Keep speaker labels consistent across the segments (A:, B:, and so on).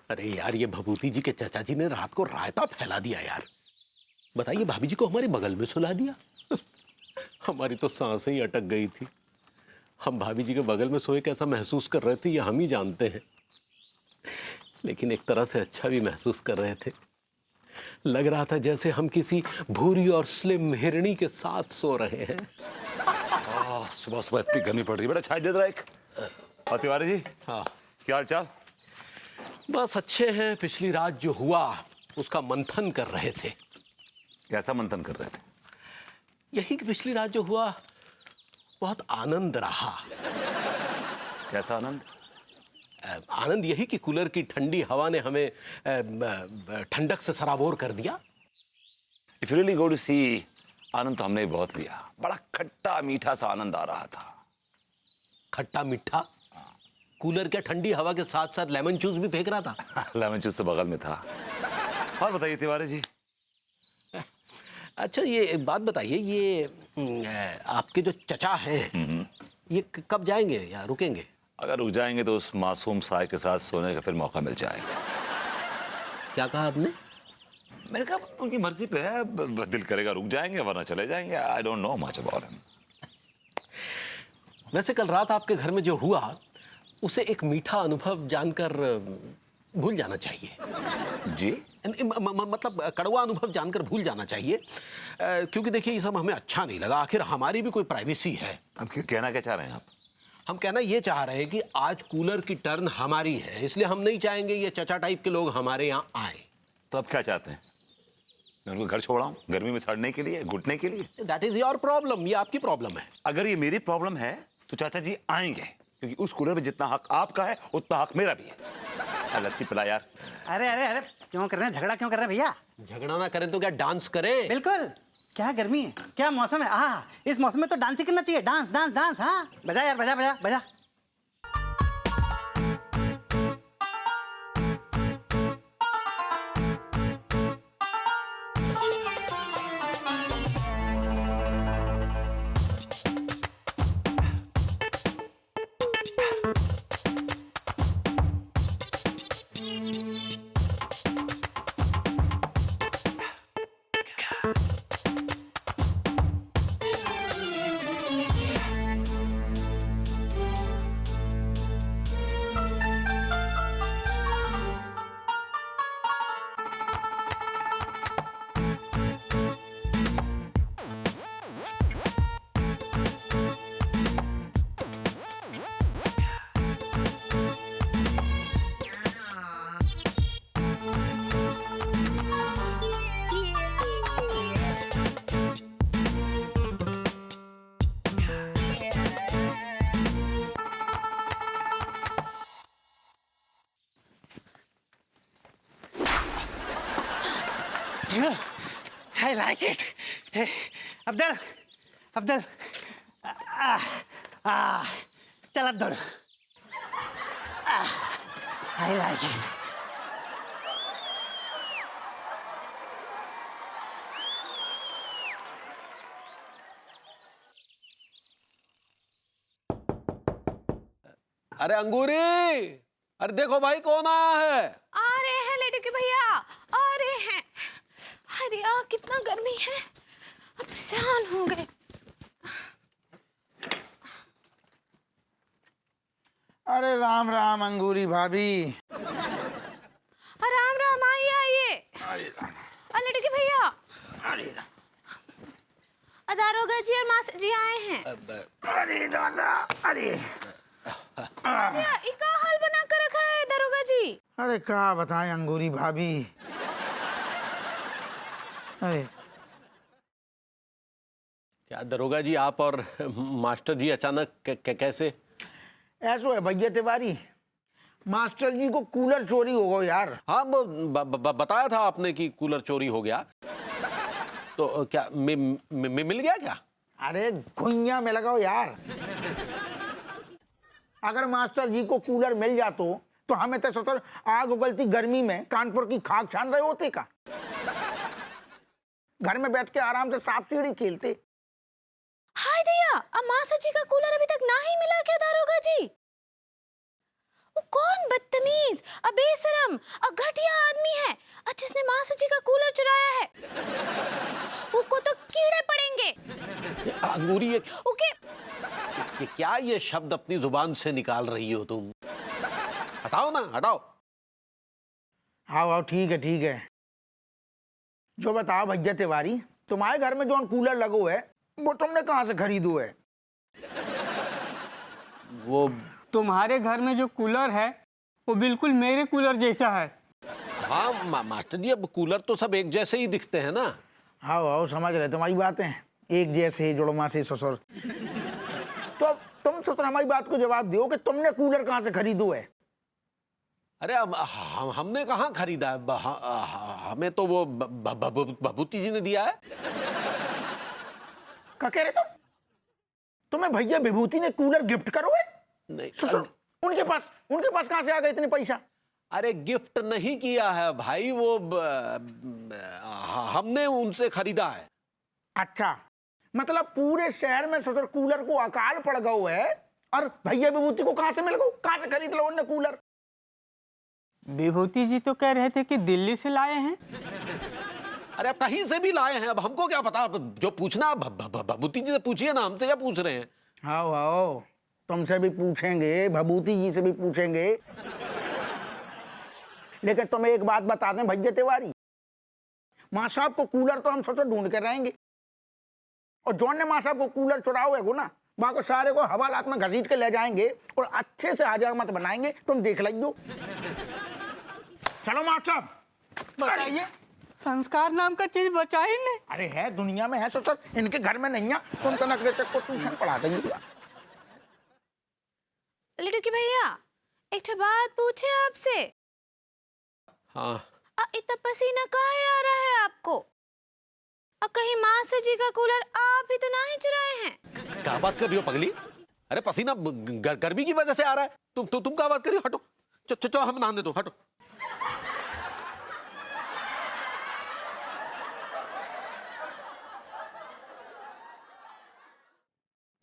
A: अरे यार, ये भभूति जी के चाचा जी ने रात को रायता फैला दिया यार। बताइए, भाभी जी को हमारे बगल में सुला दिया। हमारी तो सांसें ही अटक गई थी। हम भाभी जी के बगल में सोए कैसा महसूस कर रहे थे ये हम ही जानते हैं, लेकिन एक तरह से अच्छा भी महसूस कर रहे थे। लग रहा था जैसे हम किसी भूरी और स्लिम हिरणी के साथ सो रहे हैं।
B: सुबह सुबह इतनी गर्मी पड़ रही है, बेटा चाय दे दो एक। और तिवारी जी,
A: हाँ,
B: क्या हाल चाल?
A: बस अच्छे हैं। पिछली रात जो हुआ उसका मंथन कर रहे थे।
B: कैसा मंथन कर रहे थे?
A: यही कि पिछली रात जो हुआ बहुत आनंद रहा।
B: कैसा आनंद?
A: आनंद यही कि कूलर की ठंडी हवा ने हमें ठंडक से सराबोर कर दिया।
B: इफ रियली गो टू सी, आनंद तो हमने बहुत लिया। बड़ा खट्टा मीठा सा आनंद आ रहा था।
A: खट्टा मीठा? कूलर के ठंडी हवा के साथ साथ लेमन जूस भी फेंक रहा था।
B: लेमन जूस तो बगल में था। और बताइए तिवारी जी।
A: अच्छा, ये एक बात बताइए, ये आपके जो चचा हैं ये कब जाएंगे या रुकेंगे?
B: अगर रुक जाएंगे तो उस मासूम साय के साथ सोने का फिर मौका मिल जाएगा।
A: क्या कहा आपने?
B: मैंने कहा उनकी मर्जी पे है, दिल करेगा रुक जाएंगे वरना चले जाएंगे। I don't know much about him.
A: वैसे कल रात आपके घर में जो हुआ उसे एक मीठा अनुभव जानकर भूल जाना चाहिए।
B: जी?
A: मतलब कड़वा अनुभव जानकर भूल जाना चाहिए, क्योंकि देखिए ये सब हमें अच्छा नहीं लगा। आखिर हमारी भी कोई प्राइवेसी है।
B: अब क्यों, कहना क्या चाह रहे हैं आप?
A: हम कहना ये चाह रहे हैं कि आज कूलर की टर्न हमारी है, इसलिए हम नहीं चाहेंगे ये चचा टाइप के लोग हमारे यहाँ आए।
B: तो अब क्या चाहते हैं? मैं उनको घर छोड़ाऊं गर्मी में सड़ने के लिए, घुटने के लिए?
A: दैट इज योर प्रॉब्लम, ये आपकी प्रॉब्लम है।
B: अगर ये मेरी प्रॉब्लम है तो चाचा जी आएंगे, क्योंकि उस कूलर में जितना हक आपका है उतना हक मेरा भी है। लस्सी पिला यार।
C: अरे अरे अरे, क्यों कर रहे हैं झगड़ा, क्यों कर रहे हैं भैया?
A: झगड़ा ना करें तो क्या डांस करें?
C: बिल्कुल। क्या गर्मी है, क्या मौसम है। इस मौसम में तो डांस ही करना चाहिए। Dance dance dance. हाँ, बजा यार, बजा बजा बजा। I like it. Hey, Abdul, Abdul, चल अब्दुल। I like it.
A: अरे अंगूरी, अरे देखो भाई कौन आया है।
D: आ रहे हैं लेडू के भैया, आ रहे हैं। हाय दिया, कितना गर्मी है, अब परेशान हो गए।
E: अरे राम राम अंगूरी भाभी।
D: राम राम, आइए आइए। लेडू के भैया, दारोगा जी और मास्टर जी आए हैं।
E: अरे दादा, अरे
D: इका हाल बना कर रखा है दारोगा जी।
E: अरे क्या बताएं अंगूरी भाभी। अरे
A: क्या दरोगा जी, आप और मास्टर जी अचानक कैसे?
E: ऐसो है भैया तिवारी, मास्टर जी को कूलर चोरी हो गया यार।
A: हाँ, बताया था आपने कि कूलर चोरी हो गया। तो क्या मिल गया क्या?
E: अरे घुइयां में लगाओ यार। अगर मास्टर जी को कूलर मिल जातो तो हमें तो सतर आग उगलती गर्मी में कानपुर की खाक छान रहे होते का। घर में बैठ के आराम से सांप सीढ़ी खेलते।
D: हाय दिया, अब मास्टर जी का कूलर अभी तक ना ही मिला क्या दारोगा जी? वो कौन बदतमीज, बेशरम बेशरम और घटिया आदमी है और जिसने मासा जी का कूलर चुराया है उसको तो कीड़े पड़ेंगे।
A: अंगूरी ये
D: ओके
A: क्या ये शब्द अपनी जुबान से निकाल रही हो तुम? हटाओ ना, हटाओ।
E: हाँ हाँ ठीक है। जो बताओ भैया तिवारी, तुम्हारे घर में जो कूलर लगो है वो तुमने कहाँ से खरीदो है?
A: वो
F: तुम्हारे घर में जो कूलर है वो बिल्कुल मेरे कूलर जैसा है।
A: हाँ मास्टर जी, अब कूलर तो सब एक जैसे ही दिखते हैं ना।
E: हाँ हाँ समझ रहे तुम्हारी बातें, एक जैसे जुड़मा से ससुर। तो अब तुम ससुर हमारी बात को जवाब दो कि तुमने कूलर कहाँ से खरीदो है?
A: अरे अब हमने कहाँ खरीदा है? हमें तो वो भभूति जी ने दिया है।
E: क्या कह रहे तुम? तुम्हें भैया विभूति ने कूलर गिफ्ट करो है?
A: नहीं
E: ससुर उनके पास कहाँ से आ गए इतने पैसा?
A: अरे गिफ्ट नहीं किया है भाई, वो हमने उनसे खरीदा है।
E: अच्छा, मतलब पूरे शहर में ससुर कूलर को अकाल पड़ गओ है और भैया विभूति को कहाँ से मिल गओ? कहाँ से खरीद लो उन्होंने कूलर?
F: विभूति जी तो कह रहे थे कि दिल्ली से लाए हैं।
A: अरे अब कहीं से भी लाए हैं, अब हमको क्या पता? जो पूछना भभूति जी से पूछिए ना, हमसे क्या पूछ रहे हैं?
E: हाँ हाँ तुमसे भी पूछेंगे, भभूति जी से भी पूछेंगे, लेकिन तुम्हें एक बात बता दें भैया तिवारी, माँ साहब को कूलर तो हम सोचो ढूंढ कर रहेंगे, और जॉन ने माँ साहब को कूलर चुराओ है ना, वहां को सारे को हवालात में घसीट के ले जाएंगे और अच्छे से हाजिर मत बनाएंगे, तुम देख लो। चलो माँ साहब
F: बताइए, संस्कार नाम का चीज बचा ही नहीं।
E: अरे है दुनिया में है सर, इनके घर में नहीं है, तुम तनक रेचक को ट्यूशन पढ़ा देंगे।
D: लिटू की भैया एक ठो बात पूछे आपसे।
A: हाँ
D: इतना पसीना काहे आ रहा है आपको? और कहीं मासा जी का कूलर आप ही तो नहीं चुराए हैं?
A: क्या बात कर रही हो पगली? अरे पसीना गर्मी की वजह से आ रहा है। तुम क्या बात कर रही हो? हटो, चलो हम नहाने दो, हटो।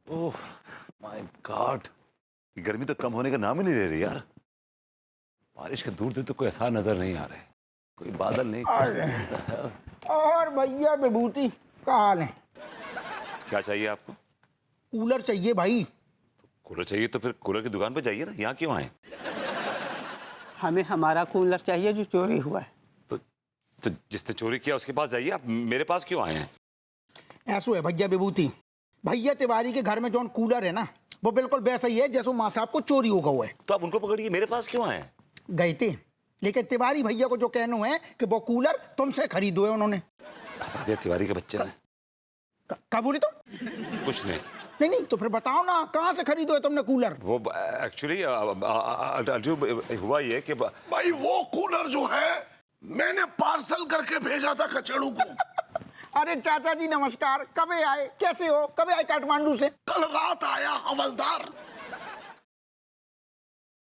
B: ओह माय गॉड, गर्मी तो कम होने का नाम ही नहीं ले रही यार। बारिश के दूर दूर तो कोई आसार नजर नहीं आ रहे, कोई बादल नहीं।
E: और भैया विभूति का हाल है?
B: क्या चाहिए आपको?
E: कूलर चाहिए भाई।
B: कूलर चाहिए तो फिर कूलर की दुकान पे जाइए ना, यहाँ क्यों आए?
F: हमें हमारा कूलर चाहिए जो चोरी हुआ है।
B: तो जिसने चोरी किया उसके पास जाइए, आप मेरे पास क्यों आए हैं?
E: ऐसा है भैया विभूति, भैया तिवारी के घर में जो कूलर है ना वो बिल्कुल वैसा ही है जैसे माँ साहब को चोरी हो गया है।
B: तो आप उनको पकड़िए, मेरे पास क्यों आए?
E: गए थे, लेकिन तिवारी भैया को जो कहना है कि वो कूलर तुमसे खरीदो है उन्होंने।
B: फंसा दिया तिवारी के बच्चे ने।
E: क्या बोली तुम?
B: कुछ नहीं।
E: नहीं तो फिर बताओ ना कहाँ से खरीदो है तुमने कूलर?
B: वो एक्चुअली हुआ ये कि
G: भाई वो कूलर जो है मैंने पार्सल करके भेजा था कचड़ू को।
E: अरे चाचा जी नमस्कार, कब आए, कैसे हो, कब आए काठमांडू से?
G: कल रात आया हवलदार।